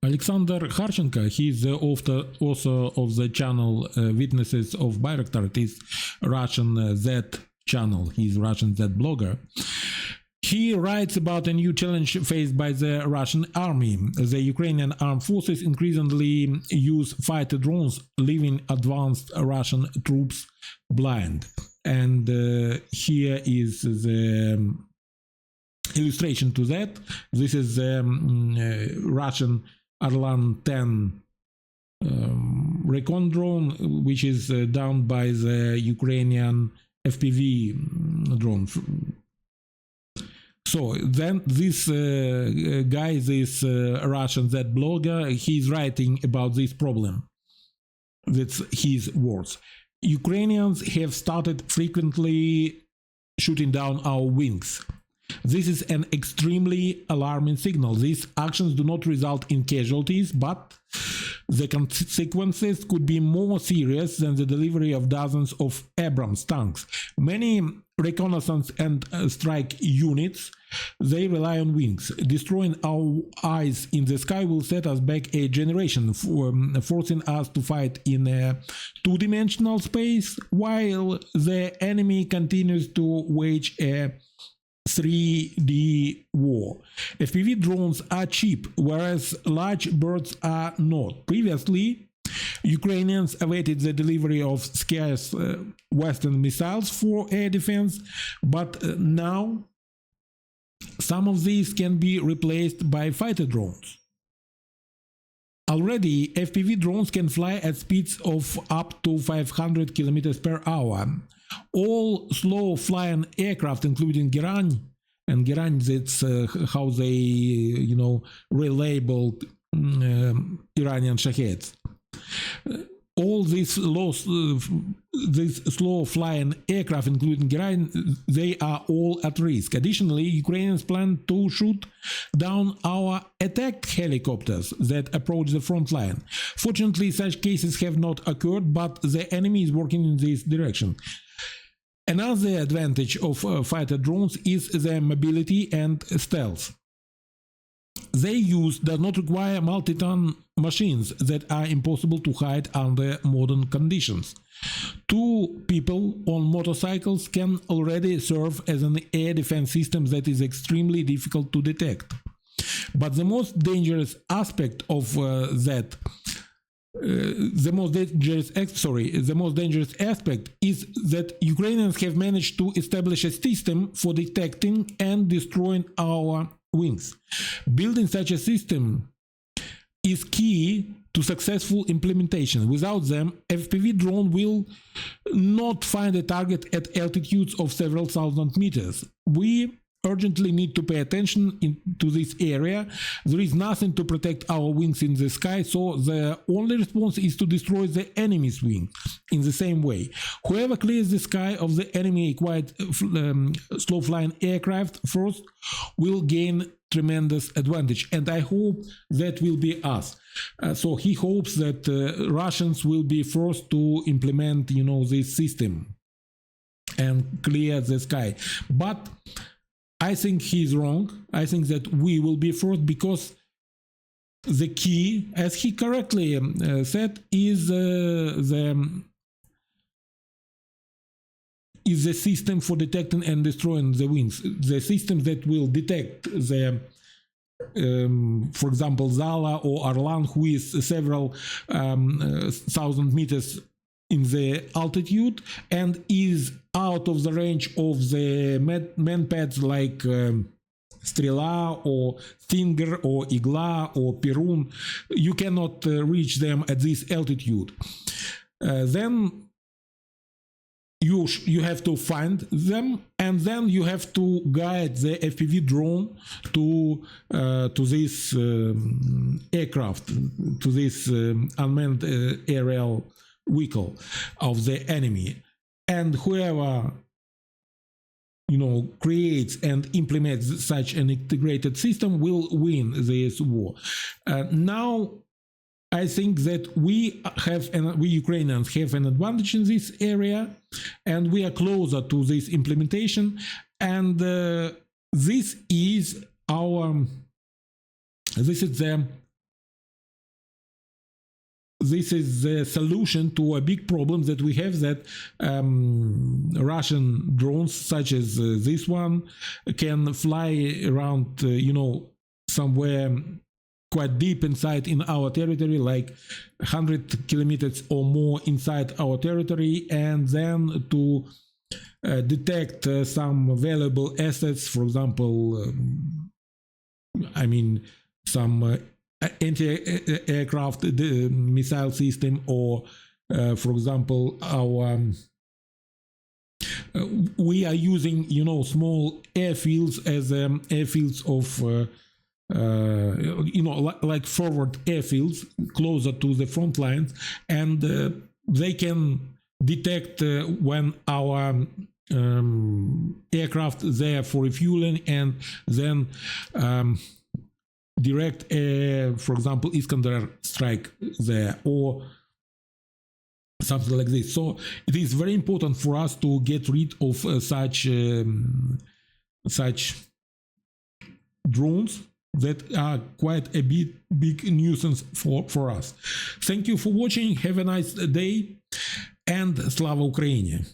Alexander Kharchenko, he is the author of the channel Witnesses of Bayraktar. It is Russian Z channel. He's Russian Z blogger. He writes about a new challenge faced by the Russian army. The Ukrainian armed forces increasingly use fighter drones, leaving advanced Russian troops blind. And here is the illustration to that. This is the Russian Arlan 10 recon drone, which is downed by the Ukrainian FPV drone. So then this guy, this Russian Z blogger, he's writing about this problem. That's his words. Ukrainians have started frequently shooting down our wings. This is an extremely alarming signal. These actions do not result in casualties, but the consequences could be more serious than the delivery of dozens of Abrams tanks. Many reconnaissance and strike units, they rely on wings. Destroying our eyes in the sky will set us back a generation, forcing us to fight in a two-dimensional space while the enemy continues to wage a 3D war. FPV drones are cheap, whereas large birds are not. Previously, Ukrainians awaited the delivery of scarce Western missiles for air defense, but now some of these can be replaced by fighter drones. Already, FPV drones can fly at speeds of up to 500 km per hour. All slow-flying aircraft, including Gerань, and Gerань, that's how they, relabeled Iranian Shaheds. All these slow-flying aircraft, including Gerань, they are all at risk. Additionally, Ukrainians plan to shoot down our attack helicopters that approach the front line. Fortunately, such cases have not occurred, but the enemy is working in this direction. Another advantage of fighter drones is their mobility and stealth. Their use does not require multi-ton machines that are impossible to hide under modern conditions. Two people on motorcycles can already serve as an air defense system that is extremely difficult to detect. But the most dangerous aspect of the most dangerous aspect is that Ukrainians have managed to establish a system for detecting and destroying our wings. Building such a system is key to successful implementation. Without them, FPV drone will not find a target at altitudes of several thousand meters. We urgently need to pay attention to this area. There is nothing to protect our wings in the sky, so the only response is to destroy the enemy's wing in the same way. Whoever clears the sky of the enemy-acquired slow-flying aircraft first will gain tremendous advantage, and I hope that will be us. So he hopes that Russians will be first to implement, this system and clear the sky. But I think he's wrong. I think that we will be first because the key, as he correctly said, is the system for detecting and destroying the wings. The system that will detect the, for example, Zala or Arlan, who is several thousand meters in the altitude and is out of the range of the manpads like Strela or Stinger or Igla or Perun. You cannot reach them at this altitude. Then you have to find them, and then you have to guide the FPV drone to this aircraft, to this unmanned aerial vehicle of the enemy. And whoever creates and implements such an integrated system will win this war. Now I think that we Ukrainians have an advantage in this area, and we are closer to this implementation, and this is the this is the solution to a big problem that we have, that Russian drones such as this one can fly around, somewhere quite deep inside in our territory, like 100 kilometers or more inside our territory, and then to detect some valuable assets, for example, some anti-aircraft missile system, or for example, we are using small airfields as airfields of like forward airfields closer to the front lines, and they can detect when our aircraft there for refueling, and then direct, for example, Iskander strike there, or something like this. So it is very important for us to get rid of such drones that are quite a big nuisance for us. Thank you for watching. Have a nice day, and Slava Ukraini!